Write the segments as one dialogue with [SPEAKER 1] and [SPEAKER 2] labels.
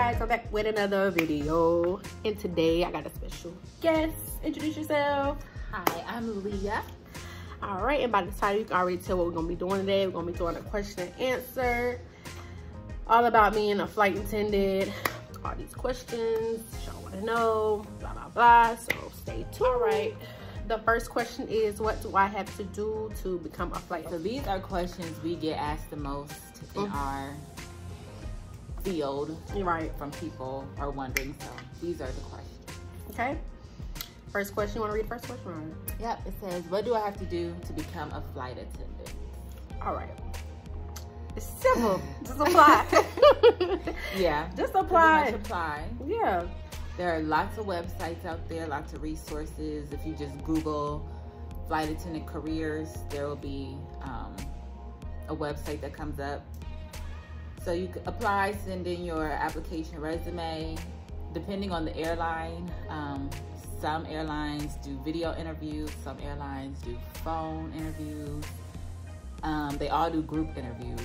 [SPEAKER 1] guys, I'm back with another video, and today I got a special guest. Introduce yourself.
[SPEAKER 2] Hi, I'm Leah.
[SPEAKER 1] All right, and by the title you can already tell what we're gonna be doing today. We're gonna be doing a question and answer, all about being a flight attendant, all these questions y'all want to know, blah blah blah. So stay tuned. All right, the first question is, what do I have to do to become a flight attendant?
[SPEAKER 2] So these are questions we get asked the most in our field,
[SPEAKER 1] right?
[SPEAKER 2] From people are wondering. So these are the questions.
[SPEAKER 1] Okay. First question. You want to read the first question? Or?
[SPEAKER 2] Yep. It says, "What do I have to do to become a flight attendant?"
[SPEAKER 1] All right. It's simple. Just apply.
[SPEAKER 2] Yeah.
[SPEAKER 1] Just apply.
[SPEAKER 2] Pretty much apply.
[SPEAKER 1] Yeah.
[SPEAKER 2] There are lots of websites out there, lots of resources. If you just Google flight attendant careers, there will be a website that comes up. So you can apply, send in your application resume. Depending on the airline, some airlines do video interviews, some airlines do phone interviews. They all do group interviews.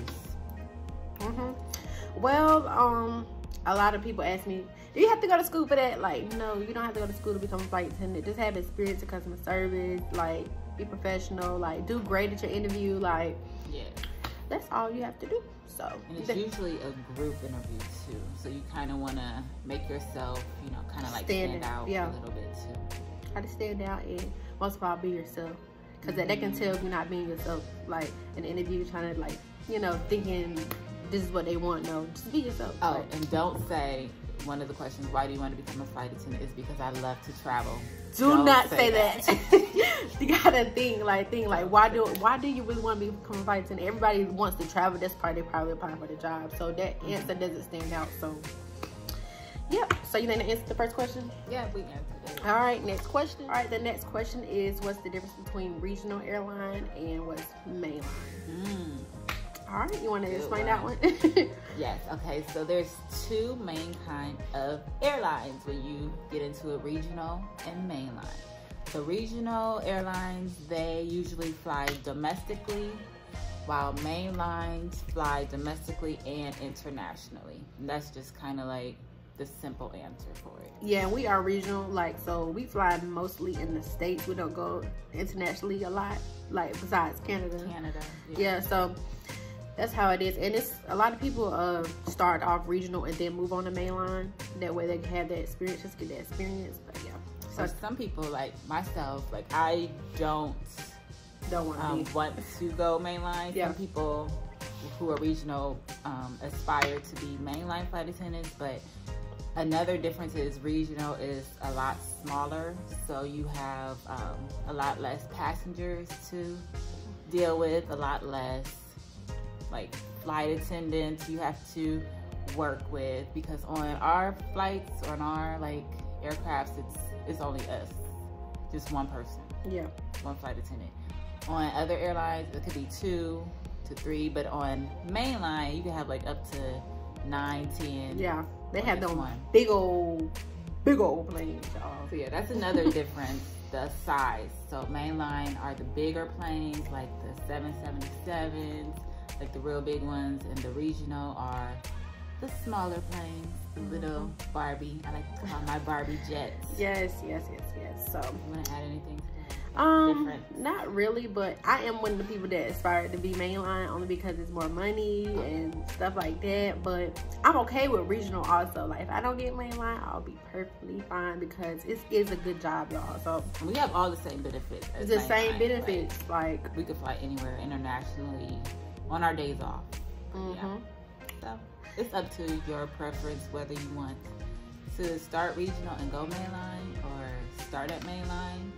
[SPEAKER 1] Well, a lot of people ask me, do you have to go to school for that? Like, no, you don't have to go to school to become a flight attendant. Just have experience in customer service, like, be professional, like, do great at your interview, like,
[SPEAKER 2] yeah,
[SPEAKER 1] that's all you have to do. So,
[SPEAKER 2] and it's usually a group interview too, so you kind of want to make yourself, you know, kind of like stand out a little bit too.
[SPEAKER 1] Try to stand out, and most of all, be yourself, because that can tell if you're not being yourself. Like, in an interview, trying to, like, you know, thinking this is what they want. No, just be yourself.
[SPEAKER 2] Oh,
[SPEAKER 1] like,
[SPEAKER 2] and don't say, one of the questions, why do you want to become a flight attendant, is because I love to travel.
[SPEAKER 1] Do not say that. You gotta think like why do you really want to become a flight attendant? Everybody wants to travel. That's part they probably applying for the job. So that answer doesn't stand out. So yep. So you think to answer the first question?
[SPEAKER 2] Yeah, we answered it.
[SPEAKER 1] All right, next question. All right, the next question is, what's the difference between regional airline and what's mainline? All right, you want to explain that one?
[SPEAKER 2] Yes. Okay. So there's two main kind of airlines when you get into a regional and mainline. So regional airlines, they usually fly domestically, while mainlines fly domestically and internationally. And that's just kind of like the simple answer for it.
[SPEAKER 1] Yeah, we are regional, like, so we fly mostly in the States. We don't go internationally a lot, like, besides Canada. Yeah, so that's how it is. And it's a lot of people start off regional and then move on to mainline. That way they can have that experience, just get that experience. But yeah,
[SPEAKER 2] so some people like myself, like, I don't want to go mainline.
[SPEAKER 1] Yeah.
[SPEAKER 2] Some people who are regional aspire to be mainline flight attendants, but another difference is regional is a lot smaller, so you have a lot less passengers to deal with, a lot less like flight attendants you have to work with, because on our flights, on our like aircrafts, it's only us, just one person. Yeah, one flight attendant. On other airlines, it could be 2 to 3, but on mainline, you can have like up to 9, 10.
[SPEAKER 1] Yeah, they have those big old planes, y'all.
[SPEAKER 2] So yeah, that's another difference, the size. So mainline are the bigger planes, like the 777s, like the real big ones, and the regional are the smaller planes, the little Barbie. I like to call my Barbie jets.
[SPEAKER 1] Yes. So,
[SPEAKER 2] you want to add anything to that? Different?
[SPEAKER 1] Not really, but I am one of the people that aspire to be mainline, only because it's more money and stuff like that. But I'm okay with regional also. Like, if I don't get mainline, I'll be perfectly fine, because it is a good job, y'all. So
[SPEAKER 2] we have all the same benefits.
[SPEAKER 1] It's the same benefits. Like,
[SPEAKER 2] we could fly anywhere internationally on our days off. Yeah. So it's up to your preference whether you want to start regional and go mainline, or start at mainline.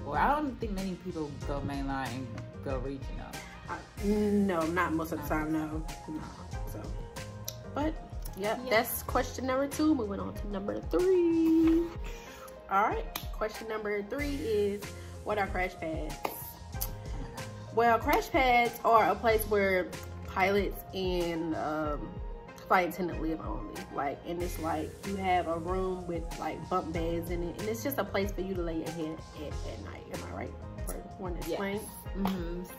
[SPEAKER 2] Or I don't think many people go mainline and go regional.
[SPEAKER 1] No, not most of the time. No. So, but yeah, that's question number 2. Moving on to number 3. All right, question number 3 is, what are crash pads? Well, crash pads are a place where pilots and flight attendant live only. Like, and it's like you have a room with like bunk beds in it, and it's just a place for you to lay your head at night. Am I right? Want to explain?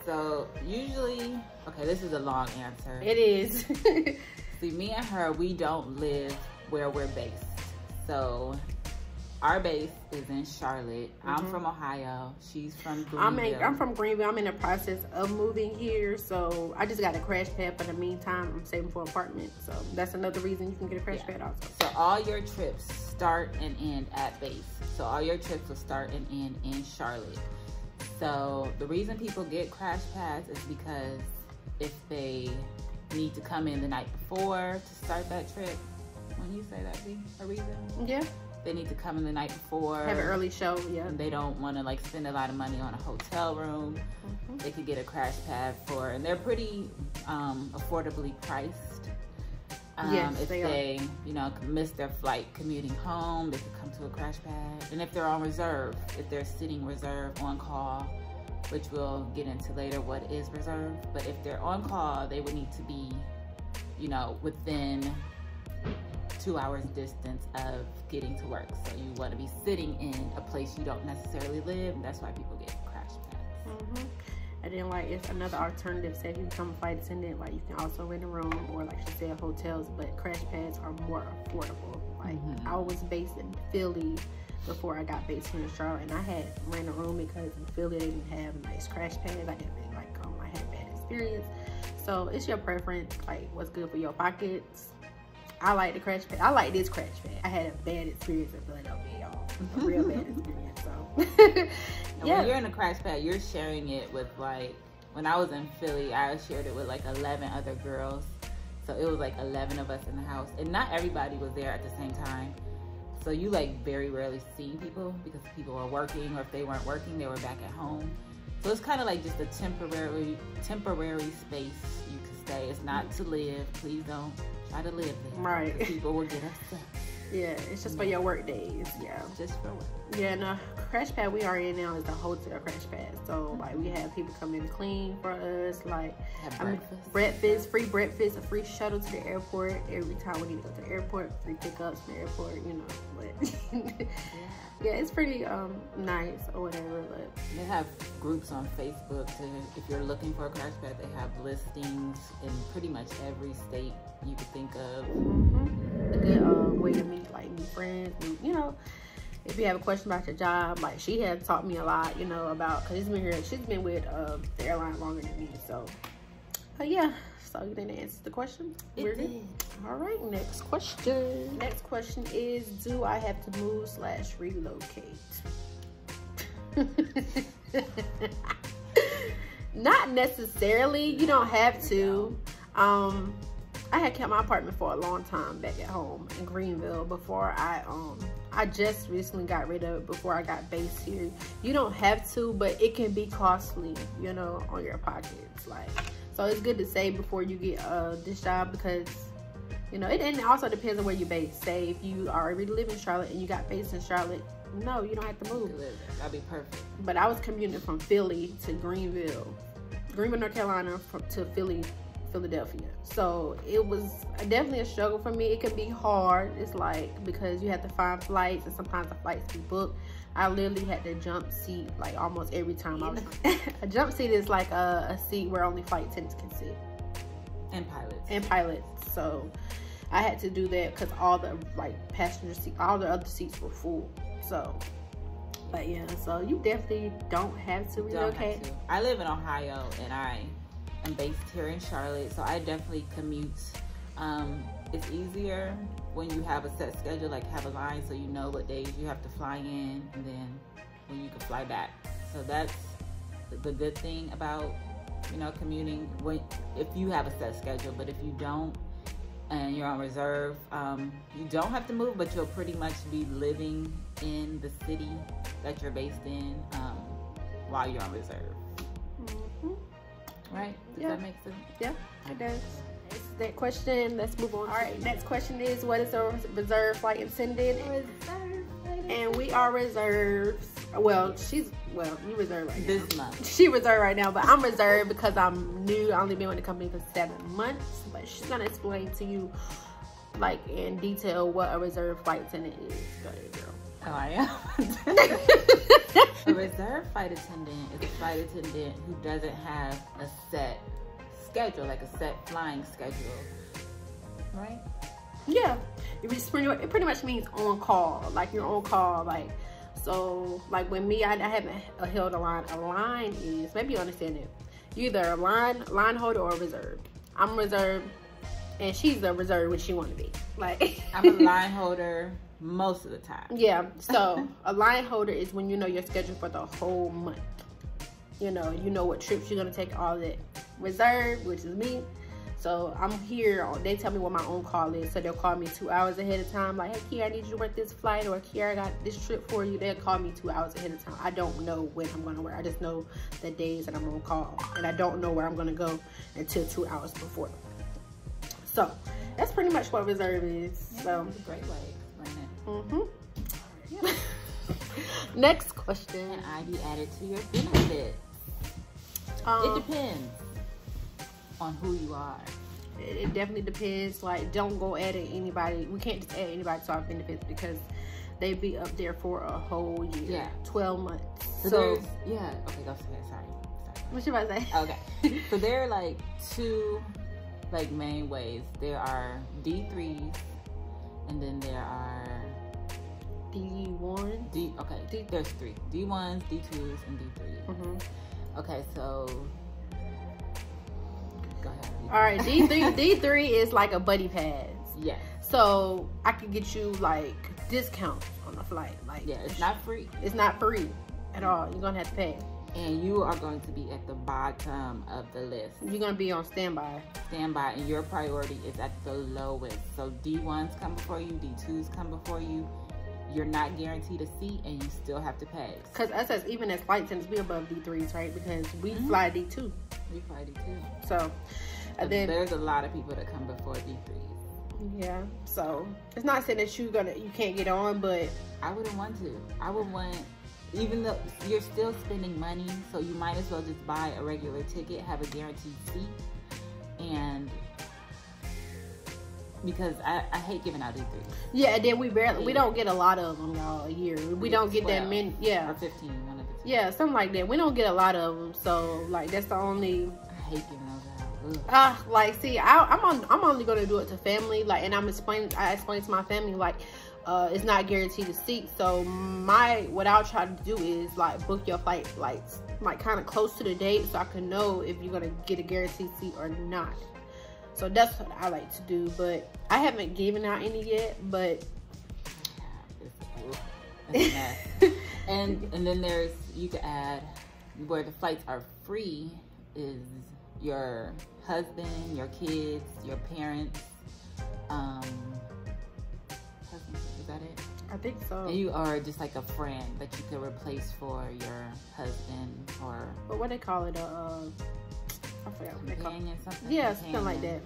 [SPEAKER 2] So usually, okay, this is a long answer.
[SPEAKER 1] It is.
[SPEAKER 2] See, me and her, we don't live where we're based. So our base is in Charlotte. I'm from Ohio. She's from Greenville.
[SPEAKER 1] I'm from Greenville. I'm in the process of moving here, so I just got a crash pad for the meantime. I'm saving for an apartment, so that's another reason you can get a crash pad also.
[SPEAKER 2] So all your trips start and end at base. So all your trips will start and end in Charlotte. So the reason people get crash pads is because if they need to come in the night before to start that trip, when you say that be a reason?
[SPEAKER 1] Yeah.
[SPEAKER 2] They need to come in the night before.
[SPEAKER 1] Have an early show, yeah.
[SPEAKER 2] And they don't want to like spend a lot of money on a hotel room. They could get a crash pad for, and they're pretty affordably priced.
[SPEAKER 1] Yes,
[SPEAKER 2] if they you know, miss their flight commuting home, they could come to a crash pad. And if they're on reserve, if they're sitting reserve on call, which we'll get into later what is reserve, but if they're on call, they would need to be, you know, within 2 hours distance of getting to work. So you want to be sitting in a place you don't necessarily live, and that's why people get crash pads.
[SPEAKER 1] And then like it's another alternative. Say if you become a flight attendant, like you can also rent a room, or like she said, hotels, but crash pads are more affordable. Like I was based in Philly before I got based here in Charlotte, and I had rent a room because in Philly they didn't have nice crash pads. I didn't really like them. I had a bad experience. So it's your preference, like what's good for your pockets. I like the crash pad. I like this crash pad. I had a bad experience in Philadelphia, y'all. A real bad experience. So
[SPEAKER 2] and when you're in a crash pad, you're sharing it with, like, when I was in Philly, I shared it with like 11 other girls. So it was like 11 of us in the house, and not everybody was there at the same time. So you like very rarely see people because people were working, or if they weren't working, they were back at home. So it's kind of like just a temporary space you can stay. It's not to live. Please don't try to live there.
[SPEAKER 1] Right.
[SPEAKER 2] People will get upset.
[SPEAKER 1] Yeah, it's just for your work days. Yeah.
[SPEAKER 2] Just for work.
[SPEAKER 1] Yeah, no, crash pad we are in now is the hotel crash pad. So like we have people come in to clean for us, like breakfast, free breakfast, a free shuttle to the airport every time we need to go to the airport, free pickups from the airport, you know. But yeah, it's pretty nice or whatever. But
[SPEAKER 2] they have groups on Facebook to, if you're looking for a crash pad, they have listings in pretty much every state you could think of.
[SPEAKER 1] A good way to meet like new friends, you know. If you have a question about your job, like she had taught me a lot, you know, about, because she's been with the airline longer than me. So yeah, so you didn't answer the question. We're good. All right, next question. Next question is, do I have to move / relocate? Not necessarily. You don't have to. I had kept my apartment for a long time back at home in Greenville before I just recently got rid of it before I got based here. You don't have to, but it can be costly, you know, on your pockets. Like, so it's good to save before you get this job, because, you know, and also depends on where you're based. Say if you already live in Charlotte and you got based in Charlotte, no, you don't have to move.
[SPEAKER 2] That'd be perfect. But
[SPEAKER 1] I was commuting from Philly to Greenville, North Carolina, to Philadelphia. So it was definitely a struggle for me. It could be hard. It's like, because you have to find flights, and sometimes the flights be booked. I literally had to jump seat like almost every time I was a jump seat is like a seat where only flight attendants can sit, and pilots. So I had to do that because all the like passenger seat, all the other seats were full. So but yeah, so you definitely don't have to relocate.
[SPEAKER 2] I live in Ohio, and I'm based here in Charlotte, so I definitely commute. It's easier when you have a set schedule, like have a line, so you know what days you have to fly in, and then when you can fly back. So that's the good thing about, you know, commuting, if you have a set schedule. But if you don't, and you're on reserve, you don't have to move, but you'll pretty much be living in the city that you're based in while you're on reserve. Right? Does that make sense?
[SPEAKER 1] Yeah, it does. That question, let's move on. All right, next question is, what is a reserve flight attendant? And we are reserves. Well, you reserved right now.
[SPEAKER 2] This month.
[SPEAKER 1] She reserved right now, but I'm reserved because I'm new. I only been with the company for 7 months, but she's gonna explain to you, like in detail, what a reserve flight attendant is. Go ahead, girl.
[SPEAKER 2] Oh, I am. A reserve flight attendant is a flight attendant who doesn't have a set schedule, like a set flying schedule, right?
[SPEAKER 1] Yeah, it pretty much means on call. Like you're on call. Like, so like with me, I haven't held a line. A line is, maybe you understand it. You're either a line holder or a reserve. I'm reserved, and she's a reserve when she want to be. Like
[SPEAKER 2] I'm a line holder most of the time.
[SPEAKER 1] Yeah. So a line holder is when you know your schedule for the whole month. You know what trips you're gonna take, all that. Reserve, which is me. So I'm here, they tell me what my own call is. So they'll call me 2 hours ahead of time. Like, hey, Kiara, I need you to work this flight. Or, Kiara, I got this trip for you. They'll call me 2 hours ahead of time. I don't know when I'm going to work. I just know the days that I'm on call. And I don't know where I'm going to go until 2 hours before. So that's pretty much what reserve is.
[SPEAKER 2] Yeah,
[SPEAKER 1] so
[SPEAKER 2] that's a great way to explain it.
[SPEAKER 1] Mm-hmm. Next question.
[SPEAKER 2] Can I be added to your benefits? It depends on who you are.
[SPEAKER 1] It definitely depends. Like, don't go adding anybody. We can't just add anybody to our benefits because they be up there for a whole year.
[SPEAKER 2] Yeah.
[SPEAKER 1] 12 months.
[SPEAKER 2] So yeah. Okay, go ahead. Sorry.
[SPEAKER 1] What you about to say?
[SPEAKER 2] Okay. So there are like two main ways. There are D3s, and then there are
[SPEAKER 1] D1.
[SPEAKER 2] There's three. D1s, D2s, and D3s.
[SPEAKER 1] Mm-hmm.
[SPEAKER 2] Okay, so go ahead.
[SPEAKER 1] All right, D3 is like a buddy pass.
[SPEAKER 2] Yeah.
[SPEAKER 1] So I could get you like discounts on the flight. Like,
[SPEAKER 2] yeah, it's not free.
[SPEAKER 1] It's not free at all. You're gonna have to pay.
[SPEAKER 2] And you are going to be at the bottom of the list.
[SPEAKER 1] You're gonna be on standby.
[SPEAKER 2] Standby, and your priority is at the lowest. So D1s come before you, D2s come before you. You're not guaranteed a seat, and you still have to pay.
[SPEAKER 1] Because us, as even as flight attendants, we above D3s, right? Because we fly D2.
[SPEAKER 2] We fly D2.
[SPEAKER 1] So, and then
[SPEAKER 2] there's a lot of people that come before D3s.
[SPEAKER 1] Yeah. So it's not saying that you can't get on, but
[SPEAKER 2] I wouldn't want to. I would want, even though you're still spending money, so you might as well just buy a regular ticket, have a guaranteed seat, and because I hate giving out D3s.
[SPEAKER 1] Yeah, and then we don't get a lot of them, y'all, a year. We don't get that many. Yeah.
[SPEAKER 2] Or 15, one of the two.
[SPEAKER 1] Yeah, something like that. We don't get a lot of them, so like that's the only.
[SPEAKER 2] I hate giving those out.
[SPEAKER 1] Like, see, I'm only gonna do it to family, like, and I explain to my family, like, it's not guaranteed a seat. So what I'll try to do is like book your flight like kind of close to the date, so I can know if you're gonna get a guaranteed seat or not. So that's what I like to do, but I haven't given out any yet. But
[SPEAKER 2] and then you can add where the flights are free is your husband, your kids, your parents. Husband, is that it?
[SPEAKER 1] I think so.
[SPEAKER 2] And you are just like a friend that you could replace for your husband, or
[SPEAKER 1] what they call it? I forgot what they call it.
[SPEAKER 2] Something.
[SPEAKER 1] Yeah, something like that.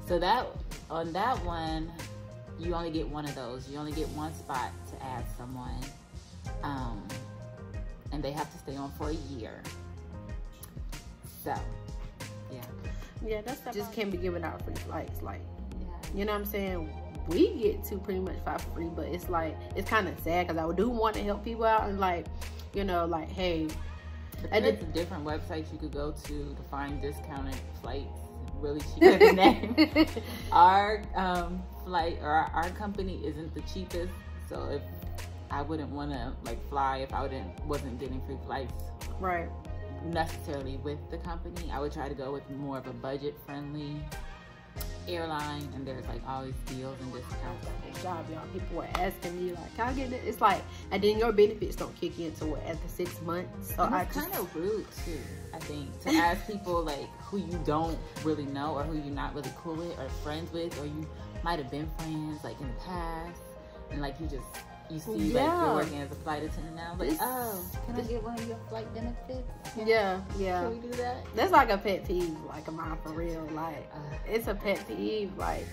[SPEAKER 2] So on that one, you only get one of those. You only get one spot to add someone, and they have to stay on for a year. So, yeah,
[SPEAKER 1] that's just can't be giving out free flights. Like,
[SPEAKER 2] yeah.
[SPEAKER 1] You know what I'm saying? We get to pretty much fly for free, but it's like it's kind of sad because I do want to help people out and like, like, hey.
[SPEAKER 2] But there's different websites you could go to find discounted flights really cheaper than that. Our flight or our company isn't the cheapest, so if I wouldn't want to like fly if I wasn't getting free flights,
[SPEAKER 1] right?
[SPEAKER 2] Necessarily with the company, I would try to go with more of a budget-friendly airline, and there's like always deals and discounts.
[SPEAKER 1] Good job, y'all. People were asking me like, "Can I get it?" It's like, and then your benefits don't kick in until after 6 months. So
[SPEAKER 2] it's kind of rude too, I think, to ask people like who you don't really know or who you're not really cool with or friends with, or you might have been friends like in the past, and like you see like you're working as a flight attendant now, like, can I get one of your flight benefits?
[SPEAKER 1] Yeah.
[SPEAKER 2] Can we do that?
[SPEAKER 1] That's like a pet peeve, like of mine, for real. Like, it's a pet peeve, like,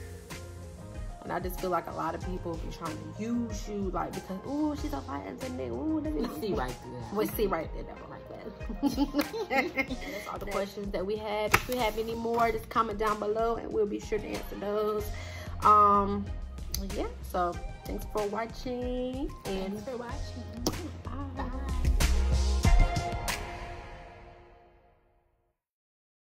[SPEAKER 1] and I just feel like a lot of people be trying to use you, like, because, ooh, she's a flight attendant, ooh, let me
[SPEAKER 2] see right through that.
[SPEAKER 1] We see right there, never like that. That's all the questions that we had. If you have any more, just comment down below, and we'll be sure to answer those. Yeah, so thanks for watching.
[SPEAKER 2] Thanks for watching.